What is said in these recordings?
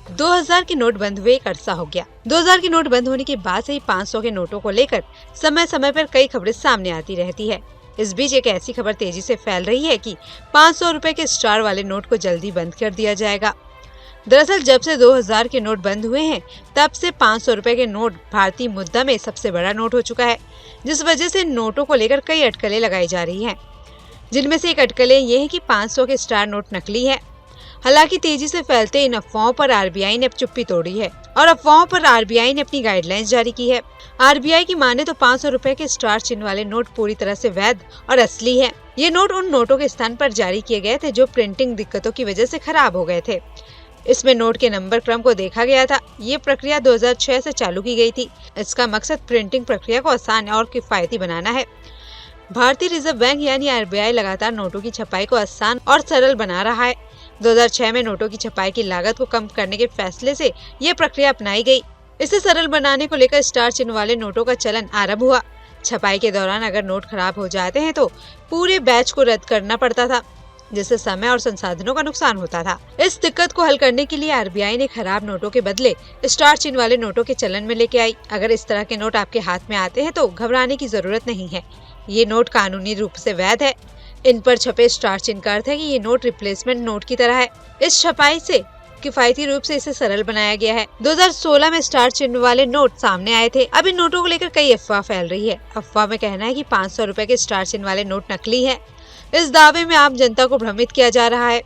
2000 के नोट बंद हुए एक अरसा हो गया। 2000 के नोट बंद होने के बाद से ही 500 के नोटों को लेकर समय समय पर कई खबरें सामने आती रहती है। इस बीच एक ऐसी खबर तेजी से फैल रही है कि 500 रुपए के स्टार वाले नोट को जल्दी बंद कर दिया जाएगा। दरअसल जब से 2000 के नोट बंद हुए हैं, तब से 500 रुपए के नोट भारतीय मुद्रा में सबसे बड़ा नोट हो चुका है, जिस वजह से नोटों को लेकर कई अटकलें लगाई जा रही हैं। जिनमें से एक अटकलें ये है कि 500 के स्टार नोट नकली है। हालांकि तेजी से फैलते इन अफवाहों पर आरबीआई ने अब चुप्पी तोड़ी है और अफवाहों पर आरबीआई ने अपनी गाइडलाइंस जारी की है। आरबीआई की माने तो 500 रुपए के स्टार चिन्ह वाले नोट पूरी तरह से वैध और असली है। ये नोट उन नोटों के स्थान पर जारी किए गए थे जो प्रिंटिंग दिक्कतों की वजह से खराब हो गए थे। इसमें नोट के नंबर क्रम को देखा गया था। ये प्रक्रिया 2006 से चालू की गई थी। इसका मकसद प्रिंटिंग प्रक्रिया को आसान और किफायती बनाना है। भारतीय रिजर्व बैंक यानी आरबीआई लगातार नोटों की छपाई को आसान और सरल बना रहा है। 2006 में नोटों की छपाई की लागत को कम करने के फैसले से ये प्रक्रिया अपनाई गई। इसे सरल बनाने को लेकर स्टार चिन्ह वाले नोटों का चलन आरंभ हुआ। छपाई के दौरान अगर नोट खराब हो जाते हैं तो पूरे बैच को रद्द करना पड़ता था, जिससे समय और संसाधनों का नुकसान होता था। इस दिक्कत को हल करने के लिए आरबीआई ने खराब नोटों के बदले स्टार चिन्ह वाले नोटों के चलन में लेके आई। अगर इस तरह के नोट आपके हाथ में आते हैं तो घबराने की जरूरत नहीं है। ये नोट कानूनी रूप से वैध है। इन पर छपे स्टार चिन्ह का अर्थ है कि ये नोट रिप्लेसमेंट नोट की तरह है। इस छपाई से किफायती रूप से इसे सरल बनाया गया है। 2016 में स्टार चिन्ह वाले नोट सामने आए थे। अब इन नोटों को लेकर कई अफवाह फैल रही है। अफवाह में कहना है कि 500 रुपए के स्टार चिन्ह वाले नोट नकली है। इस दावे में आम जनता को भ्रमित किया जा रहा है।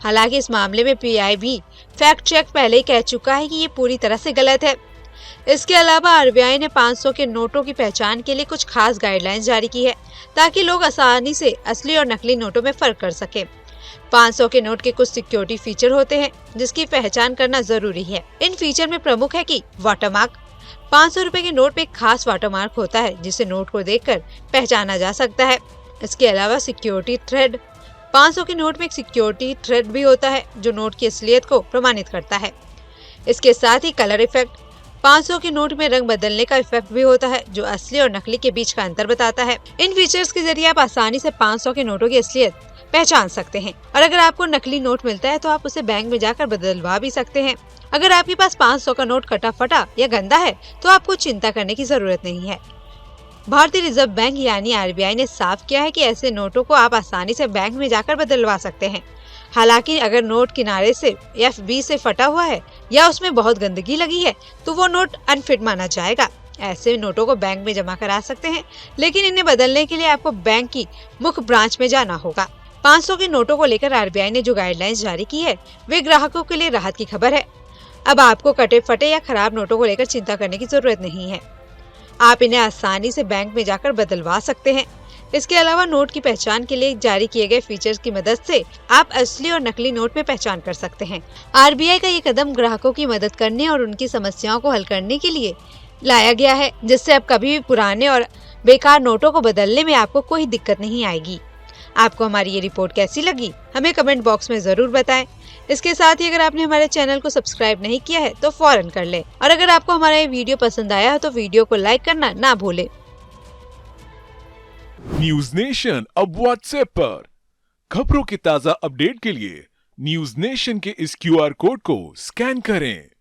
हालांकि इस मामले में पीआईबी फैक्ट चेक पहले ही कह चुका है कि ये पूरी तरह से गलत है। इसके अलावा आरबीआई ने 500 के नोटों की पहचान के लिए कुछ खास गाइडलाइंस जारी की है, ताकि लोग आसानी से असली और नकली नोटों में फर्क कर सकें। 500 के नोट के कुछ सिक्योरिटी फीचर होते हैं जिसकी पहचान करना जरूरी है। इन फीचर में प्रमुख है कि वाटरमार्क। 500 रुपए के नोट पे एक खास वाटरमार्क होता है जिसे नोट को देखकर पहचाना जा सकता है। इसके अलावा सिक्योरिटी थ्रेड। 500 के नोट में एक सिक्योरिटी थ्रेड भी होता है जो नोट की असलियत को प्रमाणित करता है। इसके साथ ही कलर इफेक्ट। 500 के नोट में रंग बदलने का इफेक्ट भी होता है जो असली और नकली के बीच का अंतर बताता है। इन फीचर्स के जरिए आप आसानी से 500 के नोटों की असलियत पहचान सकते हैं और अगर आपको नकली नोट मिलता है तो आप उसे बैंक में जाकर बदलवा भी सकते हैं। अगर आपके पास 500 का नोट कटा फटा या गंदा है तो आपको चिंता करने की जरूरत नहीं है। भारतीय रिजर्व बैंक यानी आरबीआई ने साफ किया है कि ऐसे नोटों को आप आसानी से बैंक में जाकर बदलवा सकते हैं। हालांकि अगर नोट किनारे से या बीच से फटा हुआ है या उसमें बहुत गंदगी लगी है तो वो नोट अनफिट माना जाएगा। ऐसे नोटों को बैंक में जमा करा सकते हैं, लेकिन इन्हें बदलने के लिए आपको बैंक की मुख्य ब्रांच में जाना होगा। 500 के नोटों को लेकर आरबीआई ने जो गाइडलाइंस जारी की है वे ग्राहकों के लिए राहत की खबर है। अब आपको कटे फटे या खराब नोटों को लेकर चिंता करने की जरूरत नहीं है। आप इन्हें आसानी से बैंक में जाकर बदलवा सकते हैं। इसके अलावा नोट की पहचान के लिए जारी किए गए फीचर्स की मदद से आप असली और नकली नोट में पहचान कर सकते हैं। आरबीआई का ये कदम ग्राहकों की मदद करने और उनकी समस्याओं को हल करने के लिए लाया गया है, जिससे अब कभी भी पुराने और बेकार नोटों को बदलने में आपको कोई दिक्कत नहीं आएगी। आपको हमारी ये रिपोर्ट कैसी लगी हमें कमेंट बॉक्स में जरूर बताएं। इसके साथ ही अगर आपने हमारे चैनल को सब्सक्राइब नहीं किया है तो फौरन कर लें और अगर आपको हमारा ये वीडियो पसंद आया है तो वीडियो को लाइक करना ना भूलें। न्यूज नेशन अब व्हाट्सएप पर खबरों के ताजा अपडेट के लिए न्यूज नेशन के इस क्यूआर कोड को स्कैन करें।